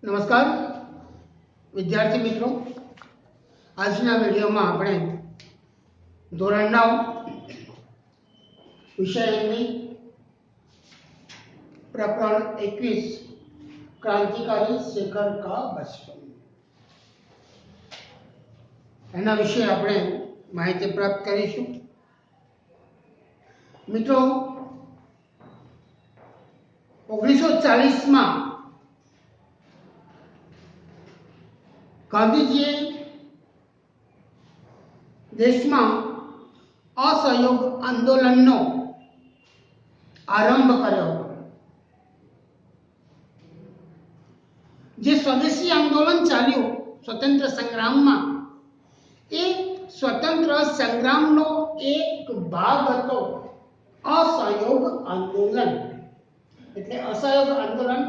नमस्कार विद्यार्थी मित्रों, આજના વિડીયોમાં આપણે ધોરણ 9 વિષય हिंदी प्रकरण 21 क्रांतिकारी शेखर का बचपन એના વિશે આપણે માહિતી પ્રાપ્ત કરીશું। મિત્રો 1940 માં ગાંધીજીએ દેશમાં असहयोग आंदोलनનો आरंभ કર્યો હતો। જે સ્વદેશી આંદોલન ચાલ્યું સ્વતંત્ર સંગ્રામમાં, એ સ્વતંત્ર સંગ્રામનો એક ભાગ હતો असहयोग आंदोलन। એટલે असहयोग आंदोलन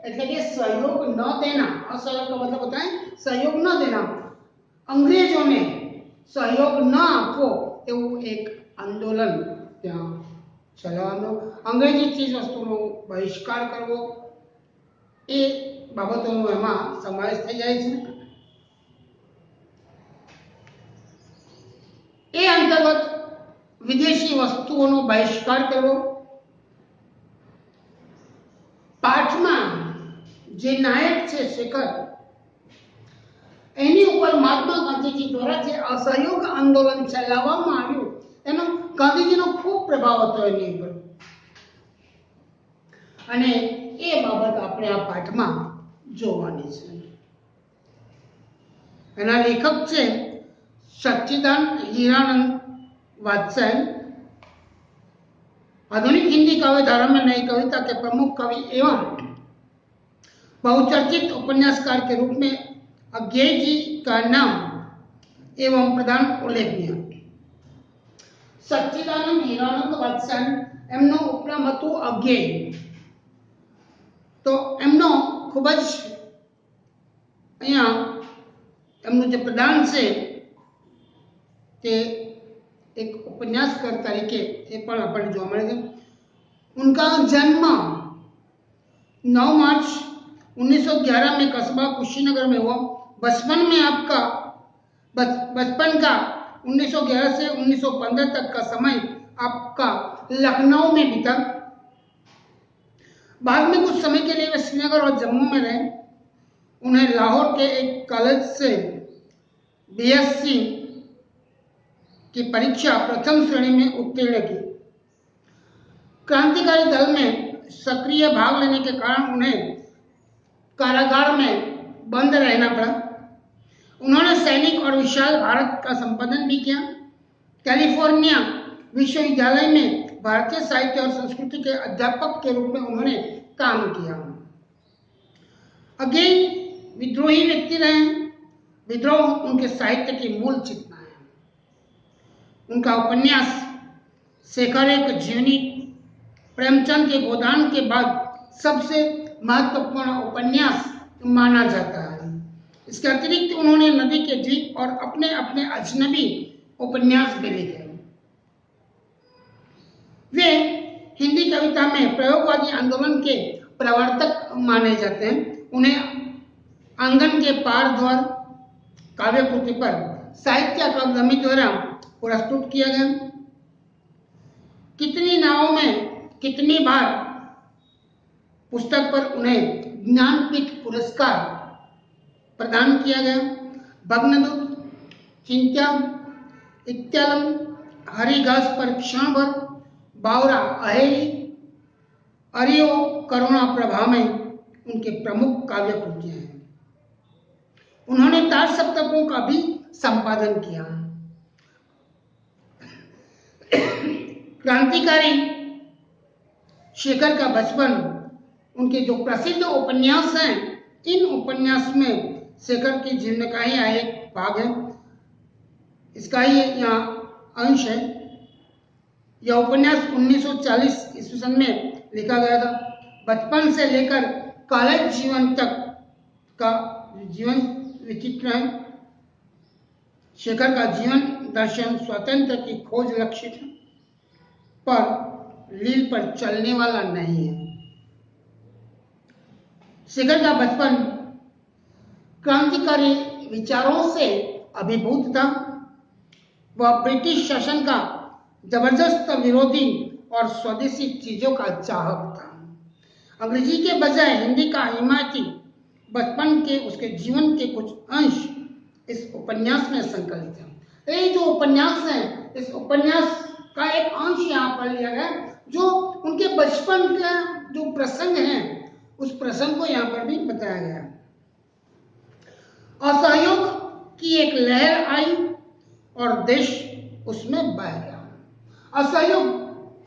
એટલે કે सहयोग न देना। असहयोग का मतलब होता है सहयोग न देना, अंग्रेजों ने सहयोग न आपो એવું એક આંદોલન ત્યાં ચલાવવાનો, અંગ્રેજી ચીજ વસ્તુનો બહિષ્કાર કરવો, એ બાબતોનો એમાં સમાવેશ થઈ જાય છે। એ અંતર્ગત વિદેશી વસ્તુઓનો બહિષ્કાર કરવો, પાઠમાં જે નાયક છે શેખર, એની ઉપર મહાત્મા ગાંધીજી દ્વારા જે असहयोग आंदोलन ચલાવવામાં આવ્યું એનો ગાંધીજીનો ખૂબ પ્રભાવ હતો એની ઉપર, અને એ બાબત આપણે આ પાઠમાં જોવાની છે। એના લેખક છે સच्चिदानंद हीरानंद वात्स्यायन। आधुनिक हिंदी काव्य धारा में नई कविता के प्रमुख कवि एवं बहुचर्चित उपन्यासकार के रूप में अज्ञेय जी का नाम एवं प्रधान उल्लेखनीय। सच्चिदानंद हीरानंद वात्स्यायन एमनो उपनाम हतुं अज्ञेय। तो एमनो खूब ज अहींया एमनुं जे प्रधान छे ते एक उपन्यासकार तरीके ये पण आपणे जोवा मळे छे। उनका जन्म 9 मार्च 1911 में कस्बा कुशीनगर में हुआ। बचपन में आपका बचपन का 1911 से 1915 तक का समय आपका लखनऊ में बीता। बाद में कुछ समय के लिए वे श्रीनगर और जम्मू में रहे। उन्हें लाहौर के एक कॉलेज से बीएससी की परीक्षा प्रथम श्रेणी में उत्तीर्ण की। क्रांतिकारी दल में सक्रिय भाग लेने के कारण उन्हें कारागार में बंद रहना पड़ा। उन्होंने सैनिक और विशाल भारत का संपादन भी किया। कैलिफोर्निया विश्वविद्यालय में भारतीय साहित्य और संस्कृति के अध्यापक के रूप में उन्होंने काम किया। अज्ञेय विद्रोही व्यक्ति रहे। विद्रोह उनके साहित्य की मूल चेतना है। उनका उपन्यास शेखर एक जीवनी प्रेमचंद के गोदान के बाद सबसे महत्वपूर्ण उपन्यास माना जाता है। इसके अतिरिक्त उन्होंने नदी के द्वीप और अपने अपने अजनबी उपन्यास भी लिखे। वे हिंदी कविता में प्रयोगवादी आंदोलन के प्रवर्तक माने जाते हैं। उन्हें आंगन के पार द्वार काव्य कृति पर साहित्य अकादमी द्वारा पुरस्कृत किया गया। कितनी नावों में कितनी बार पुस्तक पर उन्हें ज्ञानपीठ पुरस्कार प्रदान किया गया। भग्नदूत, चिंत्या, इत्यालम, हरिघास पर क्षण भर, बावरा, अहेली, अरियो, करुणा प्रभा में उनके प्रमुख काव्य कृतियां हैं। उन्होंने तार सप्तकों का भी संपादन किया। क्रांतिकारी शेखर का बचपन, उनके जो प्रसिद्ध उपन्यास हैं, इन उपन्यास में शेखर की जीवन का ही एक भाग है। इसका ही यहाँ अंश है। यह उपन्यास 1940 ईस्वी सन में लिखा गया था। बचपन से लेकर कॉलेज जीवन तक का जीवन विचित्र है। शेखर का जीवन दर्शन स्वतंत्र की खोज लक्षित है, पर लील पर चलने वाला नहीं है। शेखर का बचपन क्रांतिकारी विचारों से अभिभूत था। वह ब्रिटिश शासन का जबरदस्त विरोधी और स्वदेशी चीजों का चाहक था। अंग्रेजी के बजाय हिंदी का हिमायती बचपन के उसके जीवन के कुछ अंश इस उपन्यास में संकलित है। ये जो उपन्यास है, इस उपन्यास का एक अंश यहाँ पर लिया गया जो उनके बचपन का जो प्रसंग है उस प्रसंग को यहाँ पर भी बताया गया। असहयोग की एक लहर आई और देश उसमें बह गया। असहयोग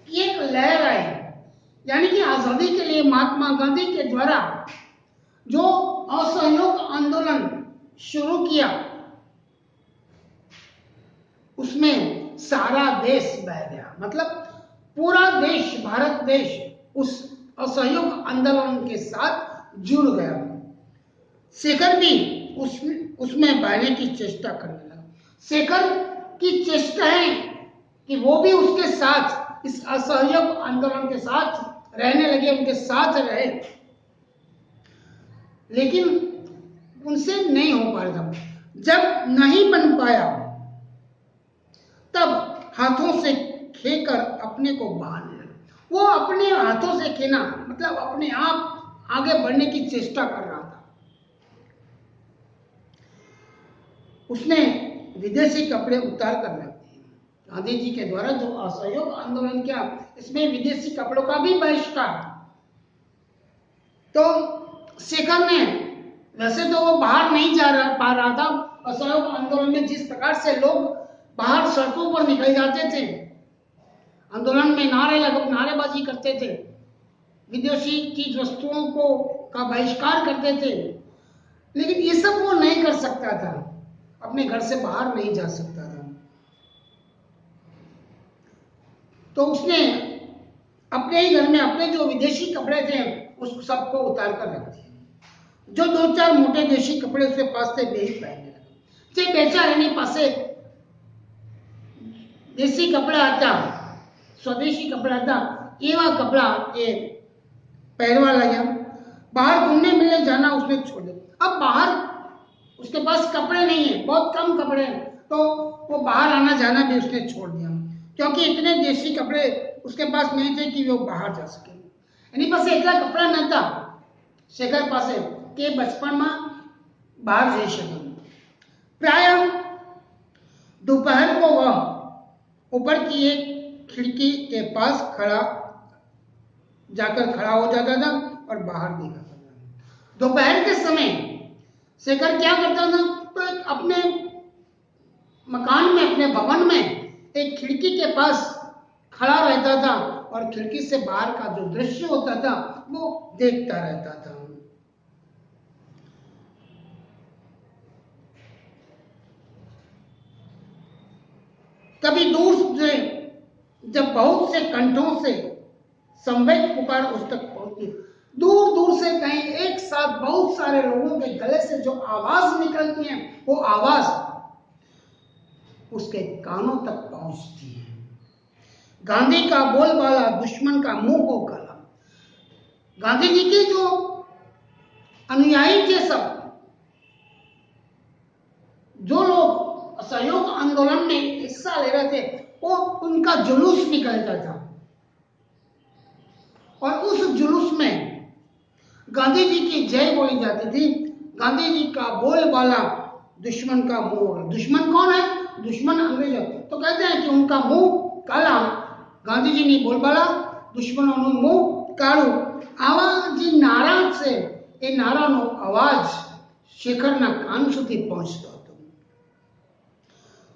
की एक लहर आई यानी कि आजादी के लिए महात्मा गांधी के द्वारा जो असहयोग आंदोलन शुरू किया उसमें सारा देश बह गया। मतलब पूरा देश, भारत देश उस असहयोग आंदोलन के साथ जुड़ गया। शेखर भी उसमें बहने की चेष्टा करने लगा। शेखर की चेष्टा है कि वो भी उसके साथ इस असहयोग आंदोलन के साथ रहने लगे, उनके साथ रहे, लेकिन उनसे नहीं हो पा रहा था। जब नहीं बन पाया तब हाथों से खेकर अपने को बांध लिया। वो अपने हाथों से खेना मतलब अपने आप आगे बढ़ने की चेष्टा कर रहा था। उसने विदेशी कपड़े उतार कर रख दिए। गांधी जी के द्वारा जो असहयोग आंदोलन किया इसमें विदेशी कपड़ों का भी बहिष्कार। तो शेखर ने वैसे तो वो बाहर नहीं पा रहा था। असहयोग आंदोलन में जिस प्रकार से लोग बाहर सड़कों पर निकल जाते थे, आंदोलन में नारेबाजी करते थे, विदेशी चीज वस्तुओं का बहिष्कार करते थे, लेकिन ये सब वो नहीं कर सकता था, अपने घर से बाहर नहीं जा सकता था। तो उसने अपने ही घर में अपने जो विदेशी कपड़े थे उस सबको उतार कर रख दिया। जो दो चार मोटे देशी कपड़े उसके पास थे वे ही पहनने लगा। जे बेचा रहने पासे देसी कपड़ा आता, स्वदेशी कपड़ा था, एवा कपड़ा ये पहनवा लगा। बाहर घूमने मिलने जाना उसने छोड़ दिया। अब बाहर उसके पास कपड़े नहीं है, बहुत कम कपड़े हैं, तो वो बाहर आना जाना भी उसने छोड़ दिया, क्योंकि इतने देशी कपड़े उसके पास नहीं थे कि वो बाहर जा सके। एनी पास એટલા કપડા નહોતા શેખર પાસે કે બચપણમાં બહાર જઈ શકે। प्राय दोपहर को वह ऊपर की एक खिड़की के पास जाकर खड़ा हो जाता था और बाहर देखा था। दोपहर के समय शेखर क्या करता था, तो अपने मकान में, अपने भवन में एक खिड़की के पास खड़ा रहता था और खिड़की से बाहर का जो दृश्य होता था वो देखता रहता था। कभी दूर से जब बहुत से कंठों से संवेद पुकार उस तक पहुंचती, दूर दूर से कहीं एक साथ बहुत सारे लोगों के गले से जो आवाज निकलती है वो आवाज उसके कानों तक पहुंचती है। गांधी का बोलबाला दुश्मन का मुंह हो काला। गांधी जी के जो अनुयायी थे, सब जो लोग असहयोग आंदोलन में हिस्सा ले रहे थे, वो उनका जुलूस निकलता था और उस जुलूस में गांधी जी की जय बोली जाती थी। गांधी जी का बोलबाला दुश्मन का मुंह। दुश्मन कौन है? दुश्मन अंग्रेज। तो कहते हैं कि उनका मुंह काला, ગાંધીજીની બોલબાલા દુશ્મનોનું મુંહ કાળું। આવા જે નારા છે એ નારાનો અવાજ શેખરના કાન સુધી પહોંચતો હતો।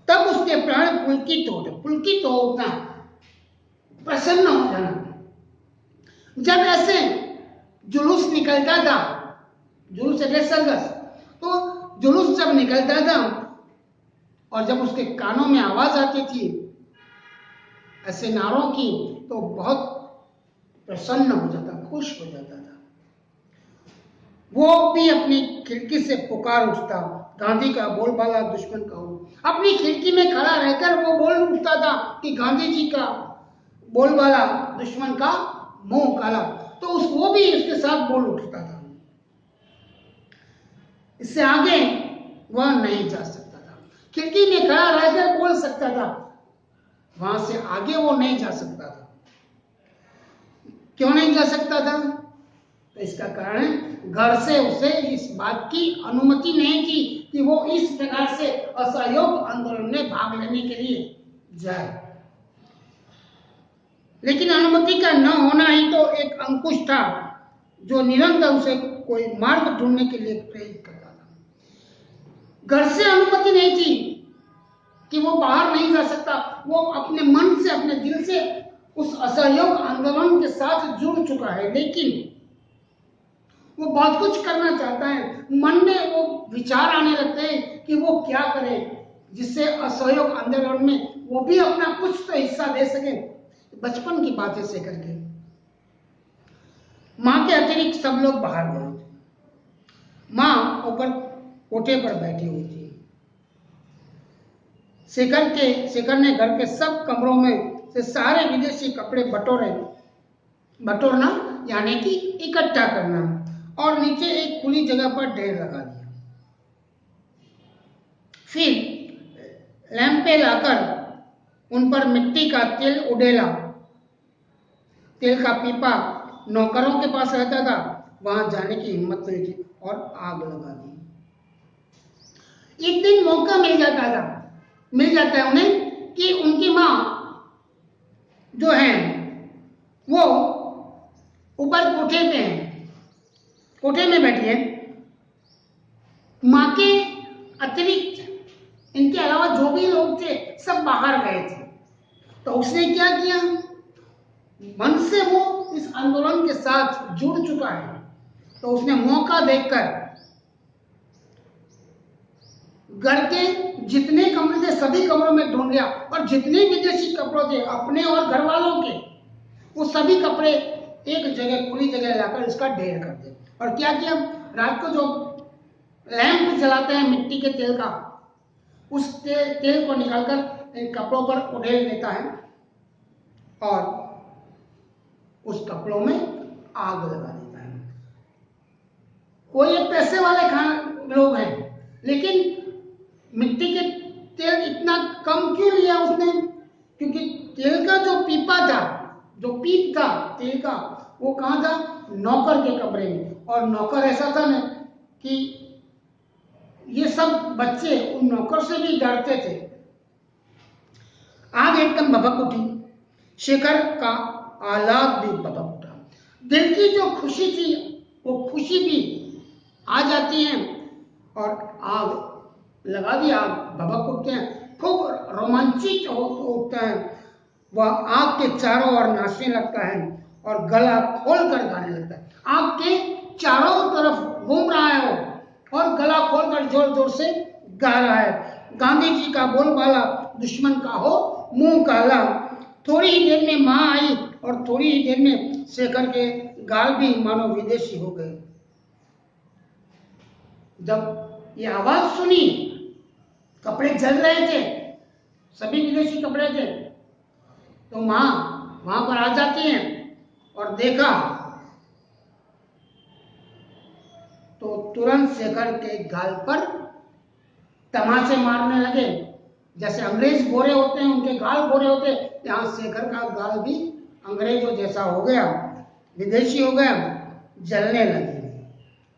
तब उसके प्राण पुलकित हो उठना, प्रसन्न हो जाना। जब ऐसे जुलूस निकलता था, जुलूस એટલે सरघस, तो जुलूस जब निकलता था और जब उसके कानों में आवाज आती थी ऐसे नारों की, तो बहुत प्रसन्न हो जाता, खुश हो जाता था। वो भी अपनी खिड़की से पुकार उठता, गांधी का बोलबाला दुश्मन का हो। अपनी खिड़की में खड़ा रहकर वो बोल उठता था कि गांधी जी का बोलबाला दुश्मन का मुंह काला। तो वो भी उसके साथ बोल उठता था। इससे आगे वह नहीं जा सकता था। खिड़की में खड़ा रहकर बोल सकता था, वहां से आगे वो नहीं जा सकता था। क्यों नहीं जा सकता था? तो इसका कारण घर से उसे इस बात की अनुमति नहीं थी कि वो इस प्रकार से असहयोग आंदोलन में भाग लेने के लिए जाए। लेकिन अनुमति का न होना ही तो एक अंकुश था जो निरंतर उसे कोई मार्ग ढूंढने के लिए प्रेरित करता था। घर से अनुमति नहीं थी कि वो बाहर नहीं जा सकता। वो अपने मन से, अपने दिल से उस असहयोग आंदोलन के साथ जुड़ चुका है, लेकिन वो बहुत कुछ करना चाहता है। मन में वो विचार आने लगते हैं कि वो क्या करे जिससे असहयोग आंदोलन में वो भी अपना कुछ तो हिस्सा दे सके। बचपन की बातें से करके माँ के अतिरिक्त सब लोग बाहर गए थे। माँ ऊपर कोठे पर बैठी हुई थी। शेखर ने घर के सब कमरों में से सारे विदेशी कपड़े बटोरना यानी कि इकट्ठा करना और नीचे एक खुली जगह पर ढेर लगा दिया। फिर लैंपे लाकर उन पर मिट्टी का तेल उड़ेला। तेल का पीपा नौकरों के पास रहता था, वहां जाने की हिम्मत नहीं थी और आग लगा दी। एक दिन मौका मिल जाता है उन्हें कि उनकी माँ जो है वो ऊपर कोठे में बैठी है। माँ के अतिरिक्त इनके अलावा जो भी लोग थे सब बाहर गए थे। तो उसने क्या किया, मन से वो इस आंदोलन के साथ जुड़ चुका है, तो उसने मौका देखकर घर के जितने कमरे थे सभी कमरों में ढूंढ गया और जितने विदेशी कपड़े थे अपने और घर वालों के, वो सभी कपड़े एक जगह खुली जगह लाकर इसका ढेर कर दिया। और क्या किया, रात को जो लैंप जलाते हैं मिट्टी के तेल का, उस तेल को निकालकर इन कपड़ों पर उड़ेल देता है और उस कपड़ों में आग लगा देता है। कोई पैसे वाले लोग हैं, लेकिन मिट्टी के तेल इतना कम क्यों लिया उसने? क्योंकि तेल का जो पीपा था, जो पीप था तेल का, वो कहाँ था? नौकर के कमरे में। और नौकर ऐसा था ना कि ये सब बच्चे उन नौकर से भी डरते थे। आग एकदम भभक उठी। शेखर का आह्लाद भी भभक उठा। दिल की जो खुशी थी वो खुशी भी आ जाती है और आग लगा दी, आग भभक उठते हैं, खूब रोमांचित हो उठता है। वह आग के चारों ओर नाचने लगता है और गला खोलकर गाने लगता है। आग के चारों तरफ घूम रहा है वो और गला खोलकर जोर जोर से गा रहा है। गांधी जी का बोलबाला, दुश्मन का हो मुंह काला। थोड़ी ही देर में माँ आई और थोड़ी ही देर में शेखर के गाल भी मानो विदेशी हो गए। जब ये आवाज सुनी, कपड़े जल रहे थे, सभी विदेशी कपड़े थे, तो माँ वहां पर आ जाती हैं और देखा तो तुरंत शेखर के गाल पर तमाचे मारने लगे। जैसे अंग्रेज गोरे होते हैं, उनके गाल गोरे होते हैं, यहाँ शेखर का गाल भी अंग्रेजों जैसा हो गया, विदेशी हो गया, जलने लगे।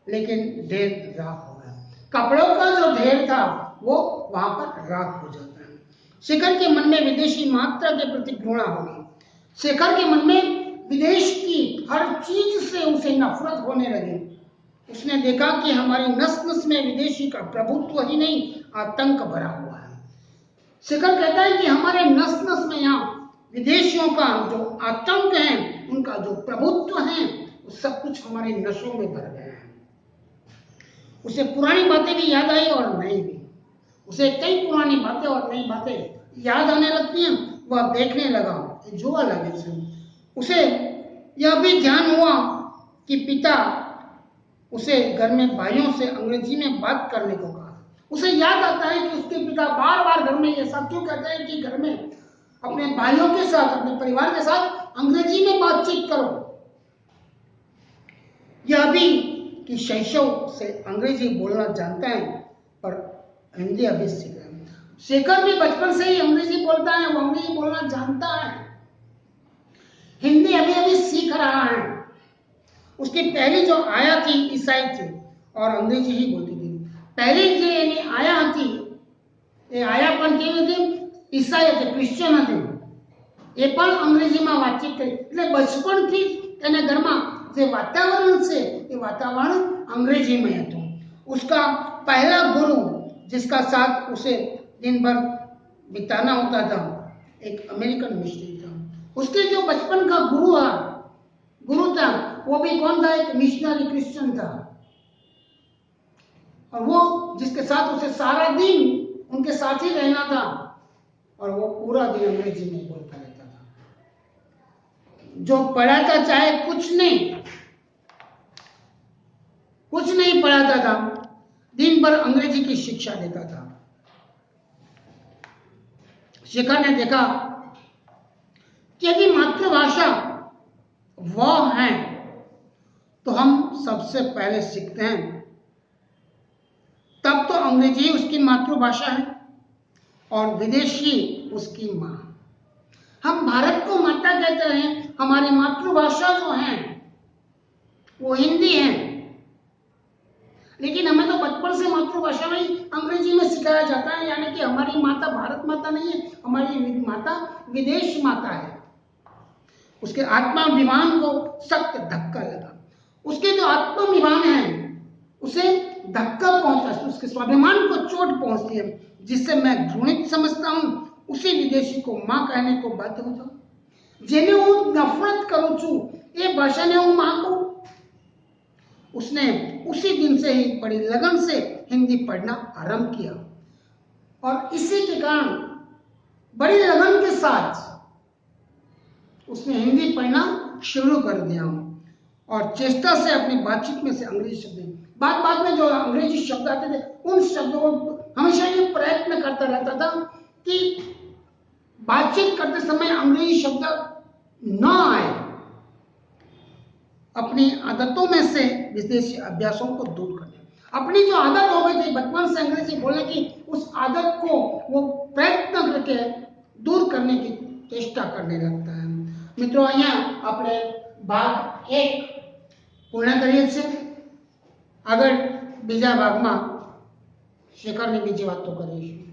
लेकिन ढेर राख हो गया। कपड़ों का जो ढेर था वो वहां पर राख हो जाता है। शेखर के मन में विदेशी मात्रा के प्रति घृणा होगी। शेखर के मन में विदेश की हर चीज से उसे नफरत होने लगी। उसने देखा कि हमारी नस नस में विदेशी का प्रभुत्व ही नहीं, आतंक भरा हुआ है। शेखर कहता है कि हमारे नस नस में यहाँ विदेशियों का जो आतंक है, उनका जो प्रभुत्व है, वो सब कुछ हमारे नसों में भर गया है। उसे पुरानी बातें भी याद आई और नई भी। उसे कई पुरानी बातें और नई बातें याद आने लगती हैं। वह देखने लगा, जुआ लगे से उसे यह भी ध्यान हुआ कि पिता उसे घर में भाइयों से अंग्रेजी में बात करने को कहा। उसे याद आता है कि उसके पिता बार बार घर में ऐसा क्यों कहते हैं कि घर में अपने भाइयों के साथ, अपने परिवार के साथ अंग्रेजी में बातचीत करो। यह भी कि शैशव से अंग्रेजी बोलना जानता है पर हिंदी अभी सीख रहा है। शेखर भी बचपन से ही अंग्रेजी बोलता है, वो अंग्रेजी बोलना जानता है, हिंदी अभी अभी सीख रहा है। उसकी पहली जो आया थी ईसाई थी और अंग्रेजी ही बोलती थी। पहली जो यानी आया थी એ આયા પણ કેવી હતી? ઈસાઈ હતી, ક્રિશ્ચિયન હતી, એ પણ અંગ્રેજીમાં વાતચીત કરી। એટલે બચપણથી તેના ઘરમાં જે વાતાવરણ છે એ વાતાવરણ અંગ્રેજીમાં હતું। उसका पहला गुरु जिसका साथ उसे दिन भर बिताना होता था एक अमेरिकन मिशनरी था। उसके जो बचपन का गुरु था वो भी कौन था? एक मिशनरी क्रिश्चियन था। और वो जिसके साथ उसे सारा दिन उनके साथ ही रहना था और वो पूरा दिन अंग्रेजी में बोलता रहता था। जो पढ़ाता चाहे कुछ नहीं पढ़ाता था, दिन भर अंग्रेजी की शिक्षा देता था। शेखर ने देखा कि यदि मातृभाषा वह है तो हम सबसे पहले सीखते हैं, तब तो अंग्रेजी उसकी मातृभाषा है और विदेशी उसकी माँ। हम भारत को माता कहते हैं, हमारी मातृभाषा जो है वो हिंदी है, लेकिन हमें तो बचपन से मातृभाषा में ही अंग्रेजी में सिखाया जाता है। यानी कि हमारी माता भारत माता नहीं है, हमारी माता विदेश माता है। उसके आत्माभिमान को सख्त धक्का लगा। उसके जो आत्माभिमान है उसे धक्का पहुंचा, उसके स्वाभिमान को चोट पहुंचती है, जिससे मैं घृणित समझता हूं उसी विदेशी को मां कहने को बाध्य हो जाऊं। जेने हूं नफरत करूं छू ए भाषाने हूं मां कहूं। उसने उसी दिन से ही बड़ी लगन से हिंदी पढ़ना आरंभ किया और इसी के कारण बड़ी लगन के साथ उसने हिंदी पढ़ना शुरू कर दिया और चेष्टा से अपनी बातचीत में से अंग्रेजी शब्द बात में जो अंग्रेजी शब्द आते थे उन शब्दों को हमेशा ये प्रयत्न करता रहता था कि बातचीत करते समय अंग्रेजी शब्द न आए। अपनी आदतों में से विदेशी अभ्यासों को दूर करने, अपनी जो आदत हो गई थी बचपन से अंग्रेजी बोलने की, उस आदत को वो प्रयत्न करके दूर करने की चेष्टा करने लगता है। मित्रों, અહીંયા આપણે ભાગ 1 પૂર્ણ કરીએ છીએ। આગળ બીજા ભાગમાં શેખરની બીજી વાતો કરીશું।